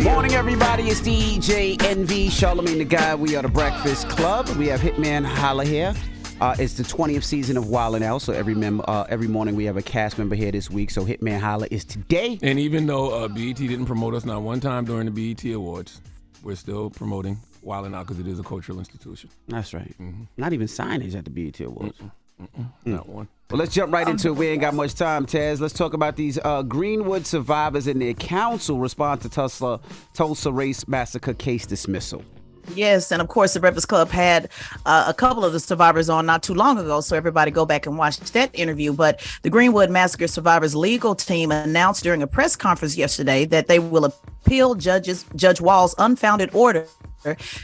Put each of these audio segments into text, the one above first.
Morning, everybody. It's DJ NV, Charlamagne the Guy. We are the Breakfast Club. We have Hitman Holla here. It's the 20th season of Wildin' Out, so every morning we have a cast member here this week. So Hitman Holla is today. And even though BET didn't promote us not one time during the BET Awards, we're still promoting Wildin' Out because it is a cultural institution. That's right. Mm-hmm. Not even signage at the BET Awards. Not one. Well, let's jump right into it. We ain't got much time, Taz. Let's talk about these Greenwood survivors and their counsel respond to Tulsa Race Massacre case dismissal. Yes, and of course, the Breakfast Club had a couple of the survivors on not too long ago, so everybody go back and watch that interview. But the Greenwood Massacre survivors legal team announced during a press conference yesterday that they will appeal Judge Wall's unfounded order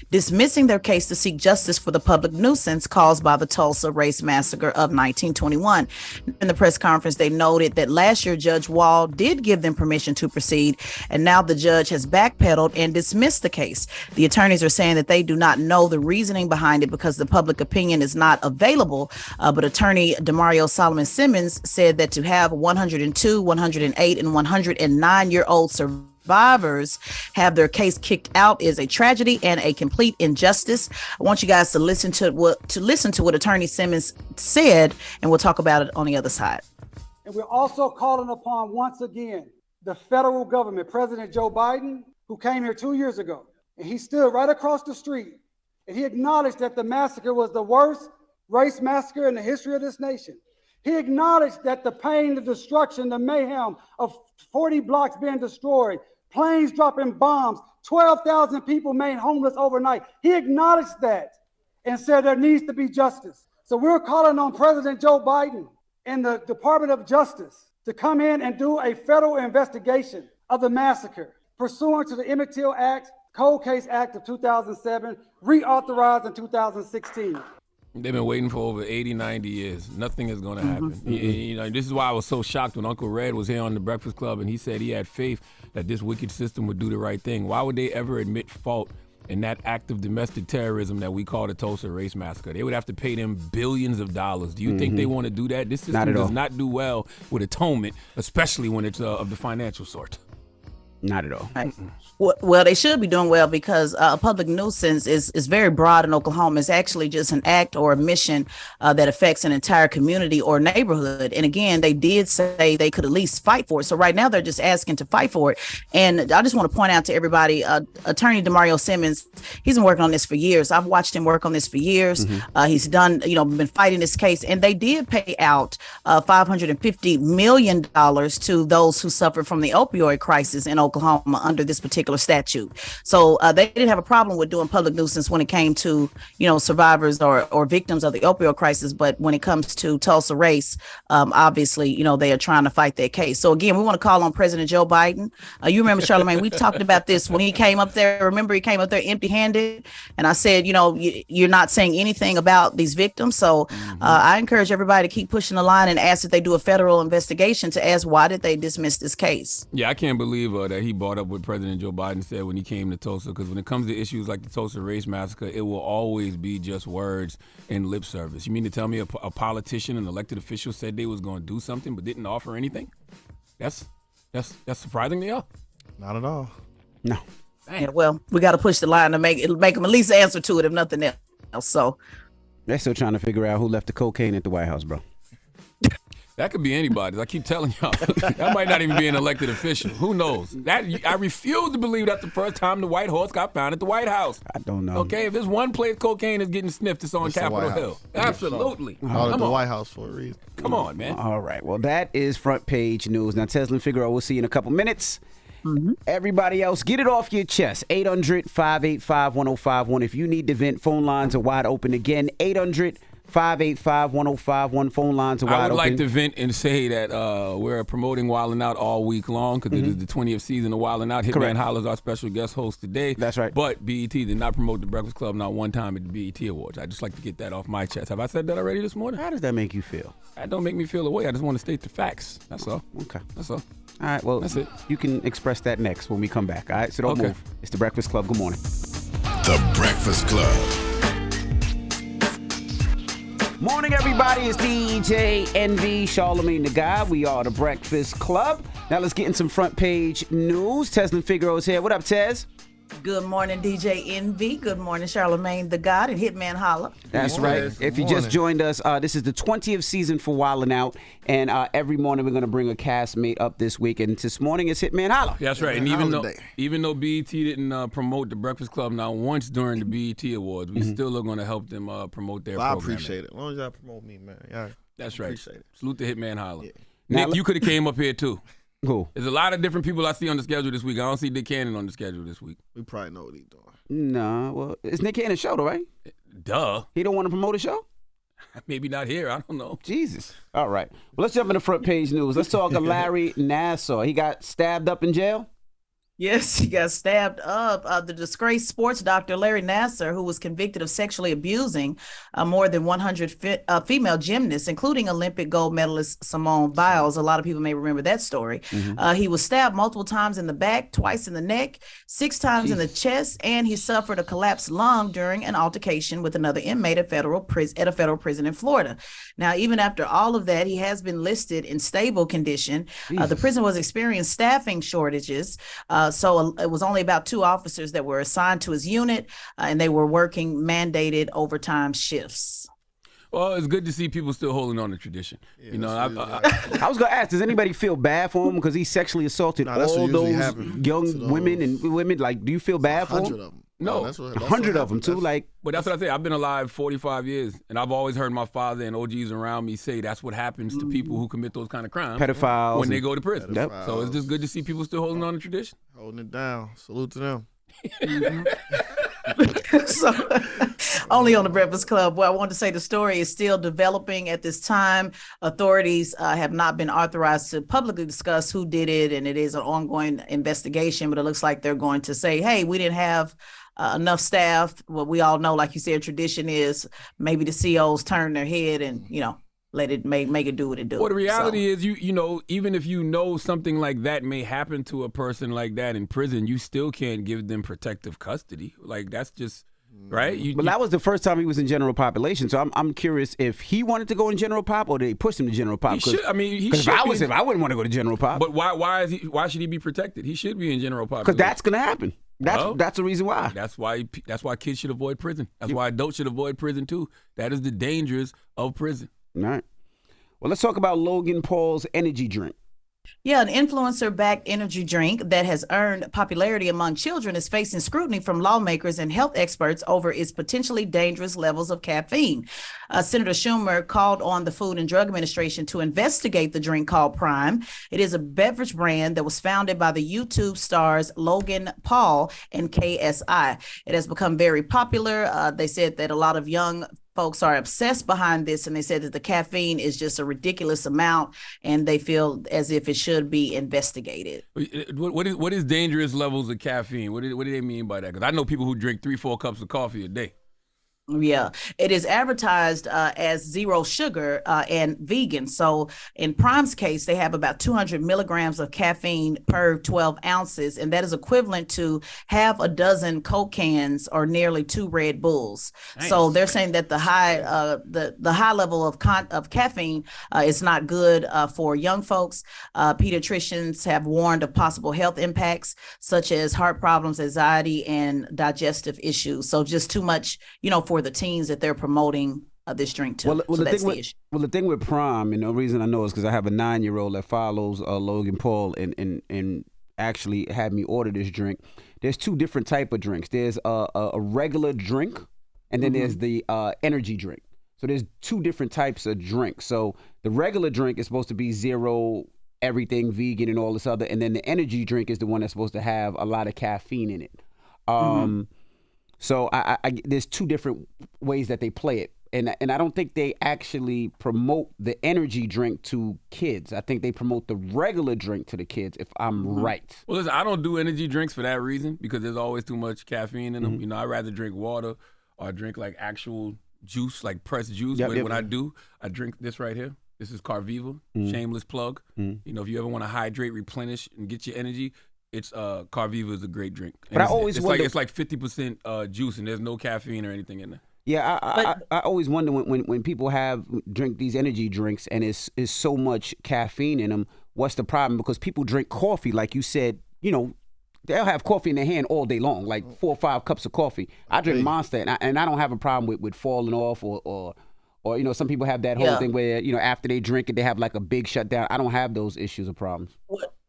dismissing their case to seek justice for the public nuisance caused by the Tulsa Race Massacre of 1921. In the press conference, they noted that last year Judge Wall did give them permission to proceed, and now the judge has backpedaled and dismissed the case. The attorneys are saying that they do not know the reasoning behind it because the public opinion is not available, but attorney Demario Solomon Simmons said that to have 102, 108, and 109-year-old survivors have their case kicked out is a tragedy and a complete injustice. I want you guys to listen to what Attorney Simmons said, and we'll talk about it on the other side. And we're also calling upon, once again, the federal government, President Joe Biden, who came here 2 years ago, and he stood right across the street, and he acknowledged that the massacre was the worst race massacre in the history of this nation. He acknowledged that the pain, the destruction, the mayhem of 40 blocks being destroyed, planes dropping bombs, 12,000 people made homeless overnight. He acknowledged that and said there needs to be justice. So we're calling on President Joe Biden and the Department of Justice to come in and do a federal investigation of the massacre pursuant to the Emmett Till Act, Cold Case Act of 2007, reauthorized in 2016. They've been waiting for over 80, 90 years. Nothing is going to happen. You know, this is why I was so shocked when Uncle Red was here on the Breakfast Club and he said he had faith that this wicked system would do the right thing. Why would they ever admit fault in that act of domestic terrorism that we call the Tulsa Race Massacre? They would have to pay them billions of dollars. Do you think they want to do that? This system does not do well with atonement, especially when it's of the financial sort. Not at all. Right. Well, they should be doing well because a public nuisance is very broad in Oklahoma. It's actually just an act or a mission that affects an entire community or neighborhood. And again, they did say they could at least fight for it. So right now they're just asking to fight for it. And I just want to point out to everybody, Attorney Demario Simmons, he's been working on this for years. I've watched him work on this for years. He's done, been fighting this case, and they did pay out $550 million to those who suffered from the opioid crisis in Oklahoma under this particular statute. So they didn't have a problem with doing public nuisance when it came to, survivors or victims of the opioid crisis. But when it comes to Tulsa race, obviously, they are trying to fight their case. So again, we want to call on President Joe Biden. You remember, Charlamagne, we talked about this when he came up there. Remember, he came up there empty-handed. And I said, you're not saying anything about these victims. So I encourage everybody to keep pushing the line and ask that they do a federal investigation to ask why did they dismiss this case. Yeah, I can't believe that he brought up what President Joe Biden said when he came to Tulsa, because when it comes to issues like the Tulsa Race Massacre, it will always be just words and lip service. You mean to tell me a politician, an elected official said they was going to do something but didn't offer anything? That's surprising to y'all? Not at all. No. Yeah, well, we got to push the line to make them at least answer to it, if nothing else. So they're still trying to figure out who left the cocaine at the White House, bro. That could be anybody. I keep telling y'all. That might not even be an elected official. Who knows? I refuse to believe that's the first time the white horse got found at the White House. I don't know. Okay, if there's one place cocaine is getting sniffed, it's on Capitol Hill. Absolutely. Call it the White House for a reason. Come on, man. All right. Well, that is front page news. Now, Teslin Figueroa, we'll see you in a couple minutes. Everybody else, get it off your chest. 800-585-1051. If you need to vent, phone lines are wide open again. 800-585-1051. Phone lines are wide open. I would like to vent and say that we're promoting Wildin' Out all week long because it is the 20th season of Wildin' Out. Hitman Holla is our special guest host today. That's right. But BET did not promote the Breakfast Club not one time at the BET Awards. I just like to get that off my chest. Have I said that already this morning? How does that make you feel? That don't make me feel away. I just want to state the facts. That's all. Okay. That's all. All right, well, that's it. You can express that next when we come back, all right? So don't move. It's the Breakfast Club. Good morning. The Breakfast Club. Morning, everybody. It's DJ NV, Charlamagne the Guy. We are the Breakfast Club. Now let's get in some front page news. Teslin Figaro's here. What up, Tez? Good morning, DJ NV. Good morning, Charlamagne the God and Hitman Holla. That's right. If you just joined us, this is the 20th season for Wildin' Out, and every morning we're going to bring a castmate up this week. And this morning it's Hitman Holla. That's right. And even though BET didn't promote the Breakfast Club not once during the BET Awards, we still are going to help them promote their I programming. appreciate it. As long as y'all promote me, man. Y'all That's right. appreciate it. Salute to Hitman Holla. Yeah. Nick, you could have came up here too. Cool. There's a lot of different people I see on the schedule this week. I don't see Dick Cannon on the schedule this week. We probably know what he's doing. No, well, it's Nick Cannon's show, though, right? Duh. He don't want to promote a show? Maybe not here. I don't know. Jesus. All right. Well, let's jump into front page news. Let's talk to Larry Nassar. He got stabbed up in jail? Yes, he got stabbed up. The disgraced sports doctor, Larry Nassar, who was convicted of sexually abusing more than 100 female gymnasts, including Olympic gold medalist Simone Biles. A lot of people may remember that story. He was stabbed multiple times in the back, twice in the neck, 6 times in the chest, and he suffered a collapsed lung during an altercation with another inmate at a federal prison in Florida. Now, even after all of that, he has been listed in stable condition. The prison was experiencing staffing shortages. So it was only about 2 officers that were assigned to his unit, and they were working mandated overtime shifts. Well, it's good to see people still holding on to tradition. Yeah, you know, I was going to ask, does anybody feel bad for him because he sexually assaulted all those young women and women? Like, do you feel bad for him? 100 of them. No, that's 100 of them, too. But that's what I say. I've been alive 45 years, and I've always heard my father and OGs around me say that's what happens to people who commit those kind of crimes. Pedophiles. When they go to prison. Yep. So it's just good to see people still holding on to tradition. Holding it down. Salute to them. So, only on the Breakfast Club. Well, I want to say the story is still developing at this time. Authorities have not been authorized to publicly discuss who did it, and it is an ongoing investigation, but it looks like they're going to say, hey, we didn't have enough staff. What we all know, like you said, tradition is maybe the COs turn their head and, let it make it do what it do. Well, the reality is, you know, even if you know something like that may happen to a person like that in prison, you still can't give them protective custody. Like, that's just right. But that was the first time he was in general population. So I'm curious if he wanted to go in general pop or they pushed him to general pop. He should. I mean, because if I was him, I wouldn't want to go to general pop. But why should he be protected? He should be in general population. Because that's gonna happen. That's the reason why. That's why kids should avoid prison. That's why adults should avoid prison too. That is the dangers of prison. All right. Well, let's talk about Logan Paul's energy drink. Yeah, an influencer-backed energy drink that has earned popularity among children is facing scrutiny from lawmakers and health experts over its potentially dangerous levels of caffeine. Senator Schumer called on the Food and Drug Administration to investigate the drink called Prime. It is a beverage brand that was founded by the YouTube stars Logan Paul and KSI. It has become very popular. They said that a lot of young folks are obsessed behind this, and they said that the caffeine is just a ridiculous amount, and they feel as if it should be investigated. What is dangerous levels of caffeine? What do they mean by that? Because I know people who drink 3-4 cups of coffee a day. Yeah, it is advertised as 0 sugar and vegan. So in Prime's case, they have about 200 milligrams of caffeine per 12 ounces, and that is equivalent to half a dozen Coke cans or nearly 2 Red Bulls. Nice. So they're saying that the high level of caffeine is not good for young folks. Pediatricians have warned of possible health impacts such as heart problems, anxiety, and digestive issues. So just too much, for the teens that they're promoting this drink to. Well, the thing with Prime, and the reason I know is because I have a 9-year-old that follows Logan Paul and actually had me order this drink. There's 2 different type of drinks. There's a regular drink, and then there's the energy drink. So there's 2 different types of drinks. So the regular drink is supposed to be 0 everything vegan and all this other, and then the energy drink is the one that's supposed to have a lot of caffeine in it. So I there's 2 different ways that they play it. And I don't think they actually promote the energy drink to kids. I think they promote the regular drink to the kids, if I'm right. Well, listen, I don't do energy drinks for that reason because there's always too much caffeine in them. I'd rather drink water or drink like actual juice, like pressed juice. When I do, I drink this right here. This is Carviva, shameless plug. If you ever want to hydrate, replenish, and get your energy, it's Carviva is a great drink. And but I always wonder, it's like 50% juice, and there's no caffeine or anything in there. Yeah, I always wonder when people drink these energy drinks and it's so much caffeine in them, what's the problem? Because people drink coffee, like you said, they'll have coffee in their hand all day long, like 4 or 5 cups of coffee. I drink Monster, and I don't have a problem with falling off or some people have that whole thing where, after they drink it, they have like a big shutdown. I don't have those issues or problems.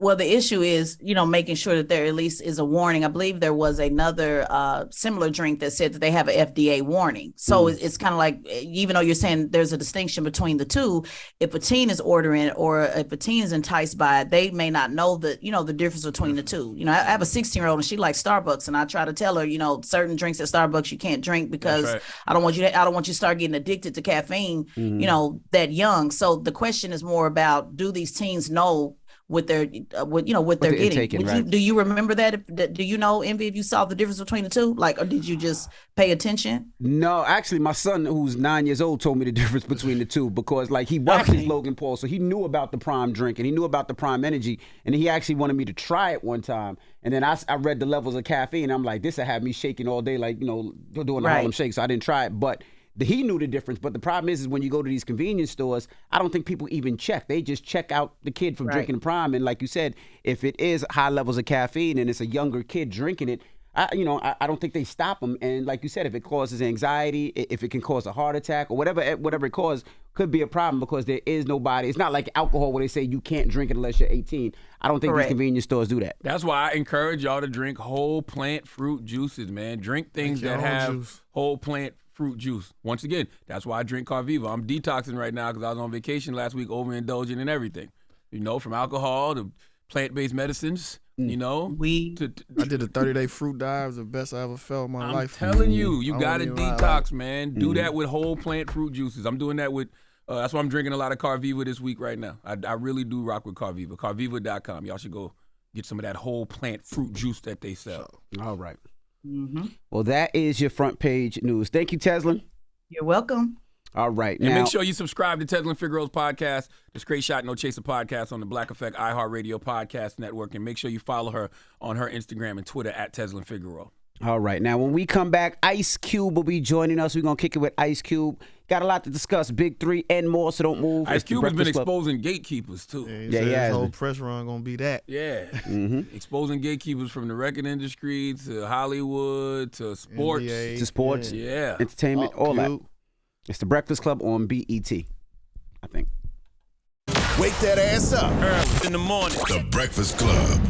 Well, the issue is, making sure that there at least is a warning. I believe there was another similar drink that said that they have an FDA warning. So it's kind of like, even though you're saying there's a distinction between the two, if a teen is ordering it or if a teen is enticed by it, they may not know the difference between the two. I have a 16-year-old and she likes Starbucks, and I try to tell her, certain drinks at Starbucks you can't drink because I don't want you to start getting addicted to caffeine, that young. So the question is more about, do these teens know what they're getting? Do you remember that? Do you know, Envy, if you saw the difference between the two? Like, or did you just pay attention? No, actually, my son, who's 9 years old, told me the difference between the two because, like, he watches Logan Paul, so he knew about the Prime drink and he knew about the Prime Energy, and he actually wanted me to try it one time. And then I read the levels of caffeine, and I'm like, this will have me shaking all day, like, doing the Harlem Shake. So I didn't try it, but he knew the difference. But the problem is when you go to these convenience stores, I don't think people even check. They just check out the kid from drinking Prime. And like you said, if it is high levels of caffeine and it's a younger kid drinking it, I don't think they stop them. And like you said, if it causes anxiety, if it can cause a heart attack or whatever it causes, could be a problem because there is nobody. It's not like alcohol where they say you can't drink it unless you're 18. I don't think these convenience stores do that. That's why I encourage y'all to drink whole plant fruit juices, man. Drink things that have whole plant fruit juice. Once again, that's why I drink Carviva. I'm detoxing right now because I was on vacation last week, overindulging in everything. From alcohol to plant-based medicines. I did a 30-day fruit diet. It was the best I ever felt in my life. I'm telling you, you got to detox, man. Do that with whole plant fruit juices. I'm doing that with, that's why I'm drinking a lot of Carviva this week right now. I really do rock with Carviva. Carviva.com. Y'all should go get some of that whole plant fruit juice that they sell. All right. Well, that is your front page news. Thank you, Teslin. You're welcome. All right. And make sure you subscribe to Teslin Figaro's podcast, the Straight Shot No Chaser podcast on the Black Effect iHeartRadio podcast network. And make sure you follow her on her Instagram and Twitter at Teslin Figaro. All right. Now, when we come back, Ice Cube will be joining us. We're going to kick it with Ice Cube. Got a lot to discuss, Big 3 and more, so don't move. Ice Cube has been exposing gatekeepers, too. Yeah, his whole press run going to be that. Yeah. Exposing gatekeepers from the record industry to Hollywood to sports. NBA, to sports, yeah. entertainment, all that. It's the Breakfast Club on BET, I think. Wake that ass up Early in the morning. The Breakfast Club.